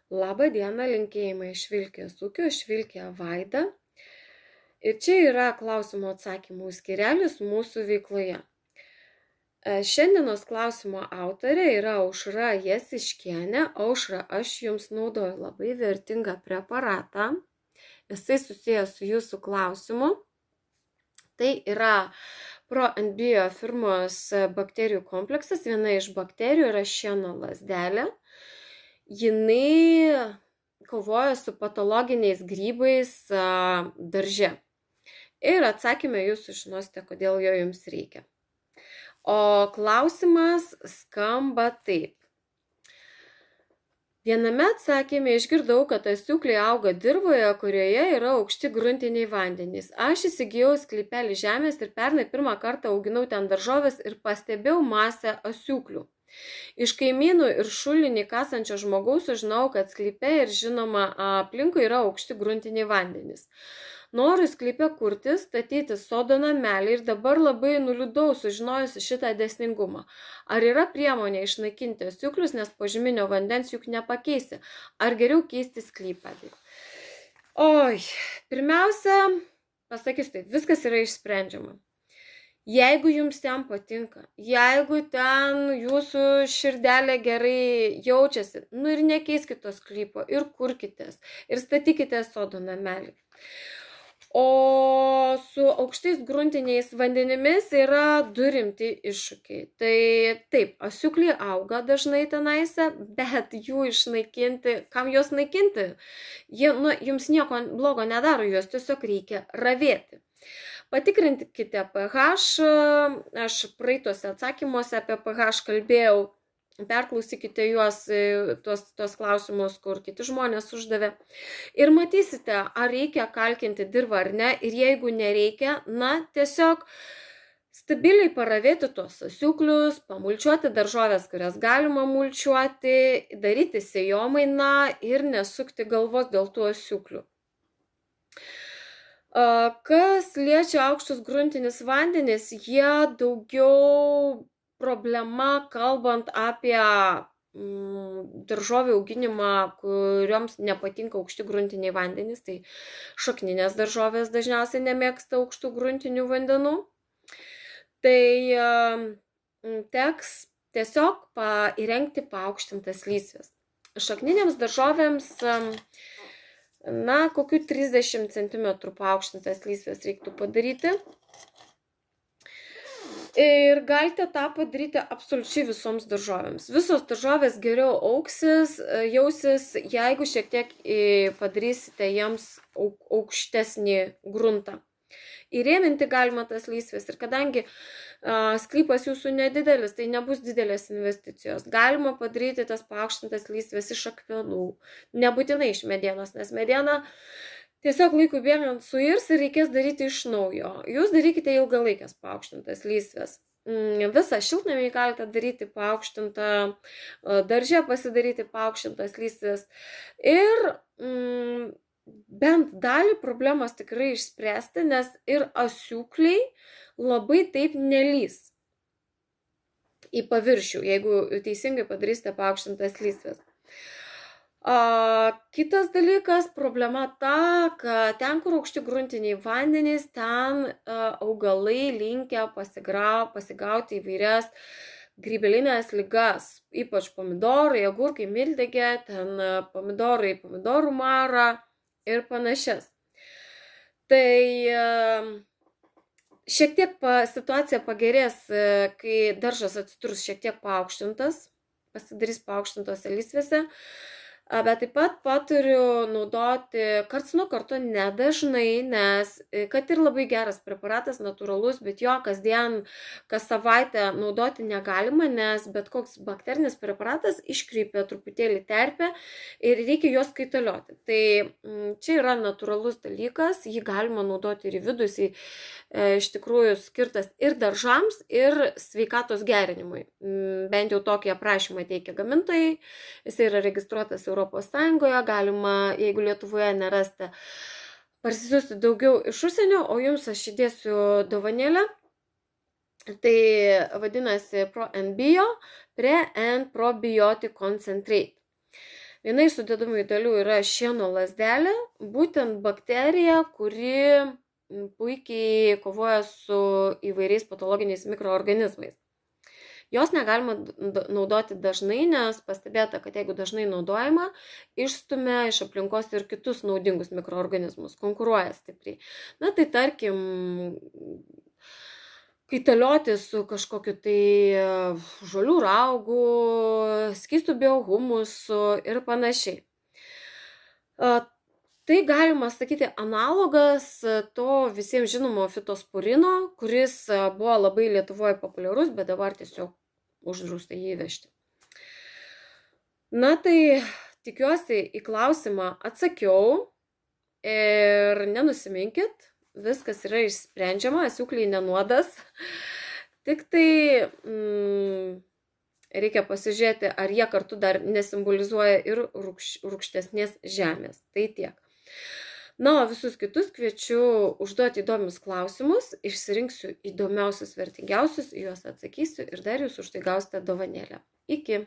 Labą dieną, linkėjimai iš Vilkės ūkio, aš Vilkė Vaida. Ir čia yra klausimų atsakymų skyrelis mūsų veikloje. Šiandienos klausimo autorė yra Aušra Jasiškienė. Aušra, aš jums naudoju labai vertingą preparatą. Jisai susijęs su jūsų klausimu. Tai yra ProNBio firmos bakterijų kompleksas. Viena iš bakterijų yra šieno lazdelė. Jinai kovoja su patologiniais grybais darže. Ir atsakymę jūs sužinosite, kodėl jo jums reikia. O klausimas skamba taip. Viename atsakyme išgirdau, kad asiūkliai auga dirvoje, kurioje yra aukšti gruntiniai vandenys. Aš įsigijau sklypelį žemės ir pernai pirmą kartą auginau ten daržovės ir pastebėjau masę asiūklių. Iš kaimynų ir šulinį kasančio žmogaus sužinau, kad sklype ir žinoma aplinkui yra aukšti gruntiniai vandenys. Noriu sklype kurti, statyti sodo namelį ir dabar labai nuliūdau sužinojusi šitą dėsningumą. Ar yra priemonė išnaikinti asiūklius, nes požeminio vandens juk nepakeisi? Ar geriau keisti sklypą? Oi, pirmiausia, pasakysiu taip, viskas yra išsprendžiama. Jeigu jums ten patinka, jeigu ten jūsų širdelė gerai jaučiasi, ir nekeiskite to sklypo, ir kurkitės, ir statykite sodo namelį. O su aukštais gruntiniais vandenimis yra du rimti iššūkiai. Tai taip, asiūkliai auga dažnai tenaise, bet jų išnaikinti, kam juos naikinti? Jie jums nieko blogo nedaro, juos tiesiog reikia ravėti. Patikrinkite pH, aš praeituose atsakymuose apie pH kalbėjau, perklausykite juos, tuos klausimus, kur kiti žmonės uždavė. Ir matysite, ar reikia kalkinti dirvą ar ne, ir jeigu nereikia, tiesiog stabiliai paravėti tuos asiūklius, pamulčiuoti daržovės, kurias galima mulčiuoti, daryti sėjomainą ir nesukti galvos dėl tų asiūklių. Kas liečia aukštus gruntinius vandenis, jie daugiau problema, kalbant apie daržovių auginimą, kurioms nepatinka aukšti gruntiniai vandenys, tai šakninės daržovės dažniausiai nemėgsta aukštų gruntinių vandenų. Tai teks tiesiog įrengti paaukštintas lysves. Šakninėms daržovėms kokių 30 cm paaukštintas lysves reiktų padaryti. Ir galite tą padaryti absoliučiai visoms daržovėms. Visos daržovės geriau augsis, jausis, jeigu šiek tiek padarysite jiems aukštesnį gruntą. Įrėminti galima tas lysves ir kadangi sklypas jūsų nedidelis, tai nebus didelės investicijos. Galima padaryti tas paaukštintas lysves iš akmenų, nebūtinai iš medienos, nes mediena tiesiog laikui bėgant suirs ir reikės daryti iš naujo. Jūs darykite ilgalaikės paaukštintas lysves. Visą šiltnamį galite daryti paaukštintą, darže pasidaryti paaukštintas lysves ir bent dalį problemos tikrai išspręsti, nes ir asiūkliai labai taip nelys į paviršių, jeigu teisingai padarysite paaukštintas lysves. Kitas dalykas, problema ta, kad ten, kur aukšti gruntiniai vandenys, ten augalai linkę pasigauti įvairias grybelinės ligas, ypač pomidorai, agurkai, mildegė, ten pomidorai, pomidorų marą ir panašias. Tai šiek tiek situacija pagerės, kai daržas atsidurs šiek tiek paaukštintas, pasidarys paaukštintose lysvėse, bet taip pat patariu naudoti karts nuo karto nedažnai, nes kad ir labai geras preparatas, natūralus, bet jo kasdien, kas savaitę naudoti negalima, nes bet koks bakterinis preparatas iškreipia truputėlį terpę ir reikia juos kaitalioti. Tai čia yra natūralus dalykas, jį galima naudoti ir į vidų, jis iš tikrųjų skirtas ir daržams, ir sveikatos gerinimui. Bent jau tokį aprašymą teikia gamintojai, jis yra registruotas Europos Sąjungoje, galima, jeigu Lietuvoje nerasite, parsisiųsti daugiau iš užsienio, o jums aš įdėsiu dovanėlę. Tai vadinasi ProNBio Pre and Probiotic Concentrate. Viena iš sudedamųjų dalių yra šieno lazdelė, būtent bakterija, kuri puikiai kovoja su įvairiais patologiniais mikroorganizmais. Jos negalima naudoti dažnai, nes pastebėta, kad jeigu dažnai naudojama, išstumia iš aplinkos ir kitus naudingus mikroorganizmus, konkuruoja stipriai. Na tai tarkim, kaitalioti su kažkokiu tai žolių raugu, skystų biohumusu ir panašiai. Tai galima sakyti analogas to visiems žinomo fitospurino, kuris buvo labai Lietuvoje populiarus, bet dabar tiesiog uždrausta jį įvežti. Na tai tikiuosi į klausimą atsakiau ir nenusiminkit, viskas yra išsprendžiama, asiūkliai nenuodas. Tik tai reikia pasižiūrėti, ar jie kartu dar nesimbolizuoja ir rūgštesnės žemės. Tai tiek. Na, o visus kitus kviečiu užduoti įdomius klausimus, išsirinksiu įdomiausius, vertingiausius, juos atsakysiu ir dar jūs už tai gausite dovanėlę. Iki!